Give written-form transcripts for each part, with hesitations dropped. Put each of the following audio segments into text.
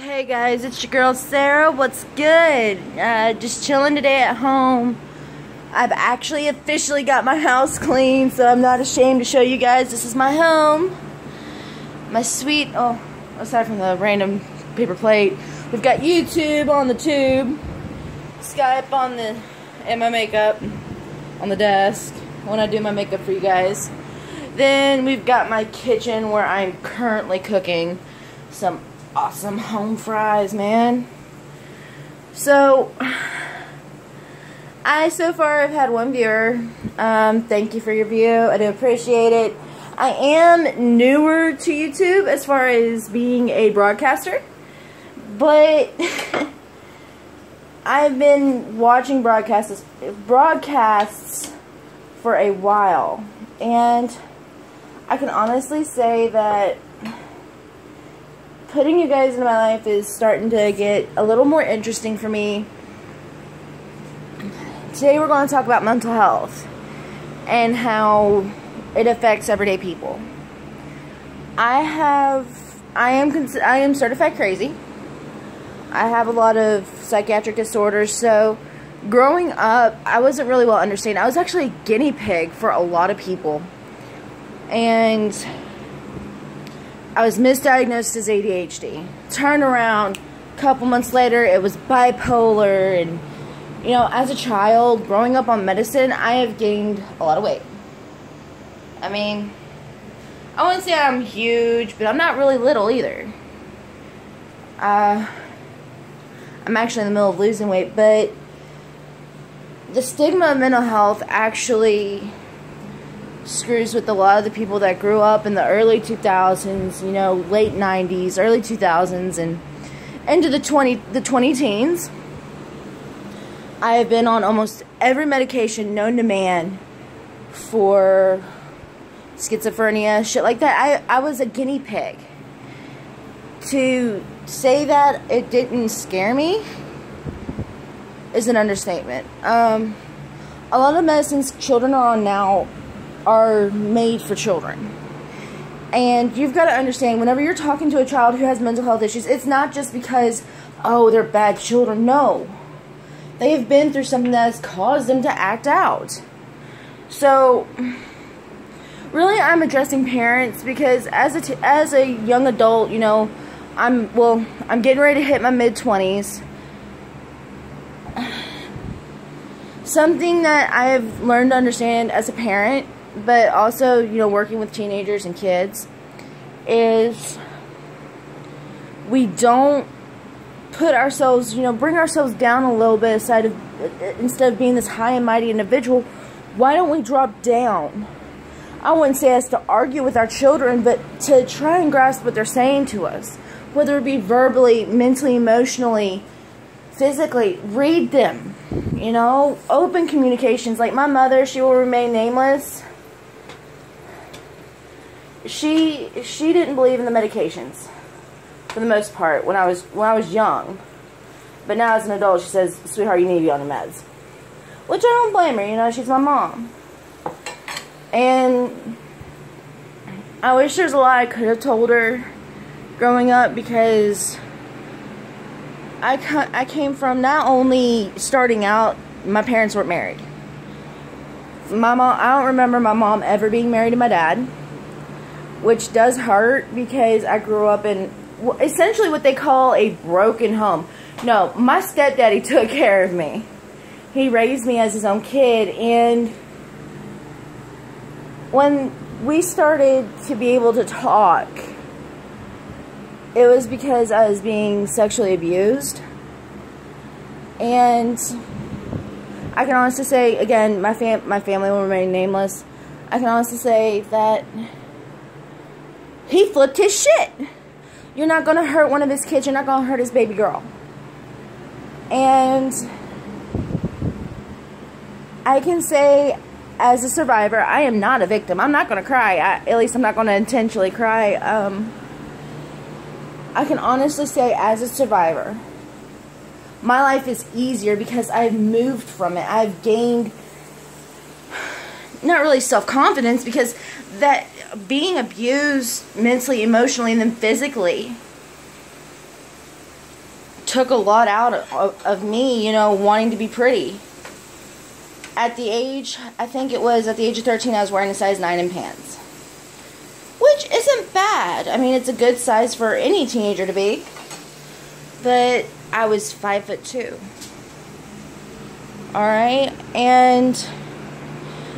Hey guys, it's your girl Sarah. What's good? Just chilling today at home. I've actually officially got my house clean, so I'm not ashamed to show you guys. This is my home. My sweet, aside from the random paper plate, we've got YouTube on the tube, Skype on the, and my makeup on the desk when I do my makeup for you guys. Then we've got my kitchen where I'm currently cooking some awesome home fries, man. So I so far have had one viewer. Thank you for your view. I do appreciate it. I am newer to YouTube as far as being a broadcaster, but I've been watching broadcasts for a while, and I can honestly say that putting you guys in my life is starting to get a little more interesting for me. Today we're going to talk about mental health and how it affects everyday people. I am certified crazy. I have a lot of psychiatric disorders, so growing up I wasn't really well understanding. I was actually a guinea pig for a lot of people, and I was misdiagnosed as ADHD. Turned around a couple months later, it was bipolar. And you know, as a child growing up on medicine, I have gained a lot of weight. I mean, I wouldn't say I'm huge, but I'm not really little either. I'm actually in the middle of losing weight, but the stigma of mental health actually screws with a lot of the people that grew up in the early 2000s, you know, late 90s, early 2000s, and into the 20 teens. I have been on almost every medication known to man for schizophrenia, shit like that. I was a guinea pig. To say that it didn't scare me is an understatement. A lot of medicines children are on now are made for children. And you've got to understand, whenever you're talking to a child who has mental health issues, it's not just because, oh, they're bad children. No. They have been through something that has caused them to act out. So, really, I'm addressing parents because as a young adult, you know, I'm getting ready to hit my mid-20s. Something that I've learned to understand as a parent, but also, you know, working with teenagers and kids, is we don't put ourselves, you know, bring ourselves down a little bit instead of being this high and mighty individual. Why don't we drop down? I wouldn't say us to argue with our children, but to try and grasp what they're saying to us, whether it be verbally, mentally, emotionally, physically. Read them, you know, open communications. Like my mother, she will remain nameless. She didn't believe in the medications for the most part when I was young, but now as an adult she says, "Sweetheart, you need to be on the meds," which I don't blame her. You know, she's my mom, and I wish there's a lot I could have told her growing up, because I came from not only starting out, my parents weren't married. My mom, I don't remember my mom ever being married to my dad, which does hurt because I grew up in essentially what they call a broken home. No, my stepdaddy took care of me. He raised me as his own kid, and when we started to be able to talk, it was because I was being sexually abused. And I can honestly say, again, my family will remain nameless. I can honestly say that he flipped his shit. You're not going to hurt one of his kids. You're not going to hurt his baby girl. And I can say, as a survivor, I am not a victim. I'm not going to cry. At least I'm not going to intentionally cry. I can honestly say, as a survivor, my life is easier because I've moved from it. I've gained, not really self-confidence, because that being abused mentally, emotionally, and then physically took a lot out of me, you know, wanting to be pretty. At the age, I think it was at the age of 13, I was wearing a size 9 in pants. Which isn't bad. I mean, it's a good size for any teenager to be. But I was 5'2". Alright? And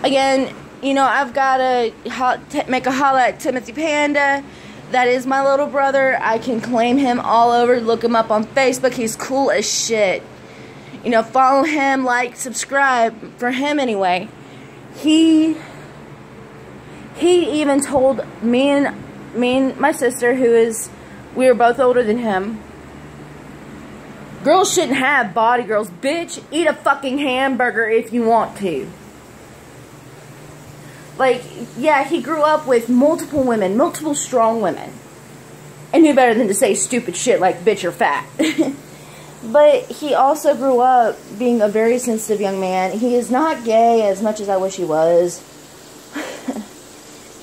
again, you know, I've got to make a holla at Timothy Panda. That is my little brother. I can claim him all over. Look him up on Facebook. He's cool as shit. You know, follow him, like, subscribe. For him, anyway. He even told me and my sister, we were both older than him, girls shouldn't have body girls. Bitch, eat a fucking hamburger if you want to. Like, yeah, he grew up with multiple women, multiple strong women. And knew better than to say stupid shit like bitch or fat. But he also grew up being a very sensitive young man. He is not gay as much as I wish he was.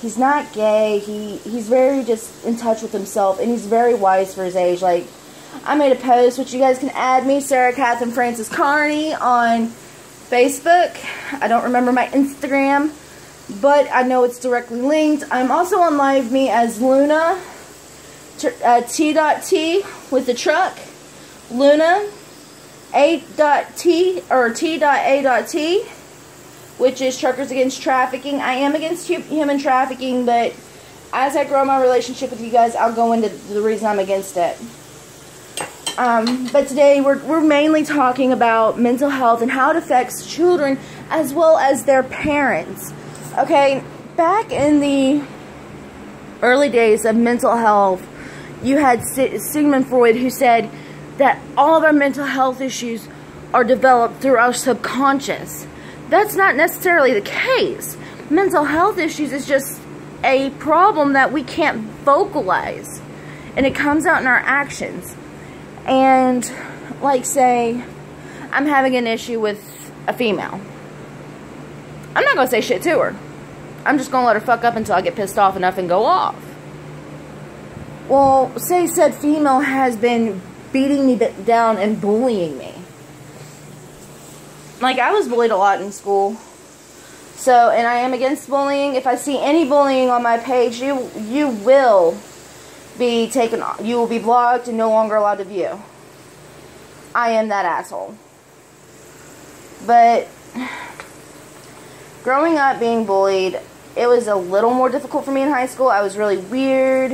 He's not gay. He's very just in touch with himself. And he's very wise for his age. Like, I made a post, which you guys can add me, Sarah Catherine Francis Carney, on Facebook. I don't remember my Instagram, but I know it's directly linked. I'm also on LiveMe as Luna, T.T with the truck. Luna, A.T or T.A.T, which is Truckers Against Trafficking. I am against human trafficking, but as I grow my relationship with you guys, I'll go into the reason I'm against it. But today we're mainly talking about mental health and how it affects children as well as their parents. Okay, back in the early days of mental health, you had Sigmund Freud, who said that all of our mental health issues are developed through our subconscious. That's not necessarily the case. Mental health issues is just a problem that we can't vocalize, and it comes out in our actions. And, like, say, I'm having an issue with a female. I'm not going to say shit to her. I'm just going to let her fuck up until I get pissed off enough and go off. Well, say said female has been beating me down and bullying me. Like, I was bullied a lot in school. So, and I am against bullying. If I see any bullying on my page, you will be taken, you will be blocked and no longer allowed to view. I am that asshole. But growing up being bullied, it was a little more difficult for me in high school. I was really weird.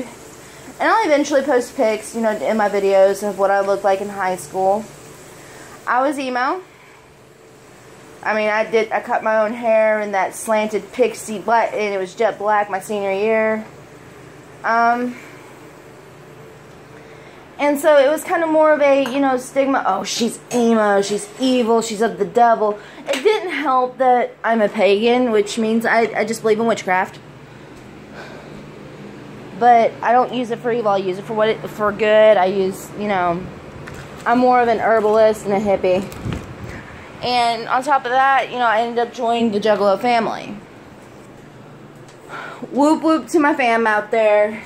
And I'll eventually post pics, you know, in my videos of what I looked like in high school. I was emo. I mean, I cut my own hair in that slanted pixie black, and it was jet black my senior year. And so it was kind of more of a, you know, stigma. Oh, she's emo, she's evil, she's of the devil. It didn't help that I'm a pagan, which means I just believe in witchcraft. But I don't use it for evil. I use it for good. I use, you know, I'm more of an herbalist and a hippie. And on top of that, you know, I ended up joining the Juggalo family. Whoop whoop to my fam out there.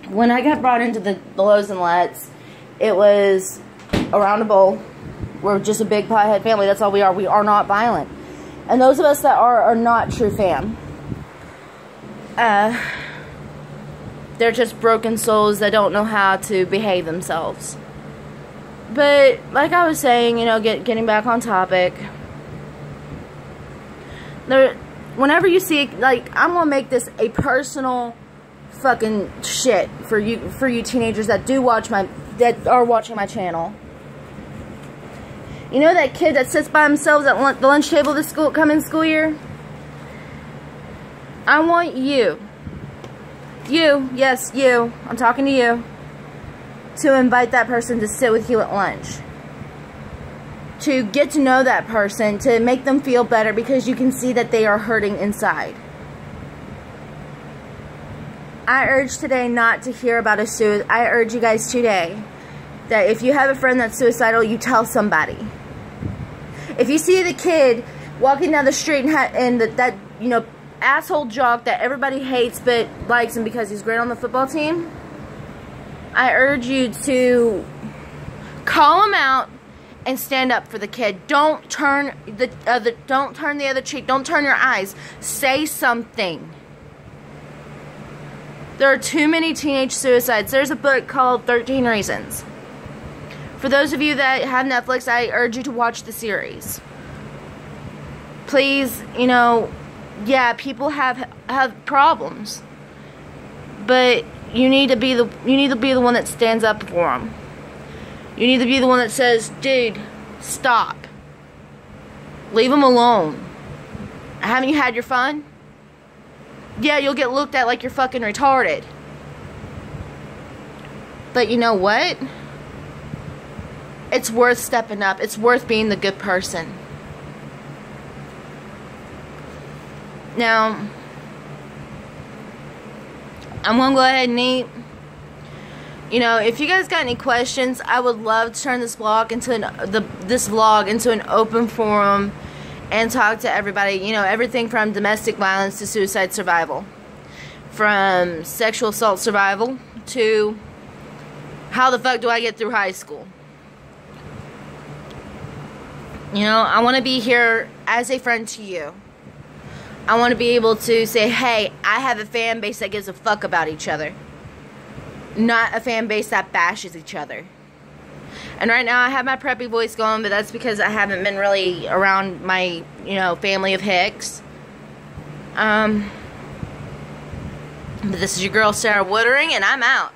When I got brought into the Lows and Lets, it was around a bowl. We're just a big pothead family. That's all we are. We are not violent. And those of us that are not true fam. They're just broken souls that don't know how to behave themselves. But, like I was saying, you know, getting back on topic. Whenever you see, like, I'm gonna make this a personal fucking shit for you teenagers that are watching my channel. You know that kid that sits by themselves at the lunch table this coming school year? I want you, yes, you, I'm talking to you, to invite that person to sit with you at lunch. To get to know that person, to make them feel better because you can see that they are hurting inside. I urge today not to hear about a suicide. I urge you guys today that if you have a friend that's suicidal, you tell somebody. If you see the kid walking down the street and that you know, asshole jock that everybody hates but likes him because he's great on the football team, I urge you to call him out and stand up for the kid. Don't turn the other cheek. Don't turn your eyes. Say something. There are too many teenage suicides. There's a book called 13 Reasons. For those of you that have Netflix, I urge you to watch the series. Please, you know, yeah, people have problems, but you need to be the one that stands up for them. You need to be the one that says, dude, stop. Leave them alone. Haven't you had your fun? Yeah, you'll get looked at like you're fucking retarded. But you know what? It's worth stepping up. It's worth being the good person. Now, I'm going to go ahead and eat. You know, if you guys got any questions, I would love to turn this vlog into an open forum and talk to everybody. You know, everything from domestic violence to suicide survival, from sexual assault survival to how the fuck do I get through high school. You know, I want to be here as a friend to you. I want to be able to say, hey, I have a fan base that gives a fuck about each other. Not a fan base that bashes each other. And right now I have my preppy voice going, but that's because I haven't been really around my, you know, family of Hicks. But this is your girl, Sarah Woodring, and I'm out.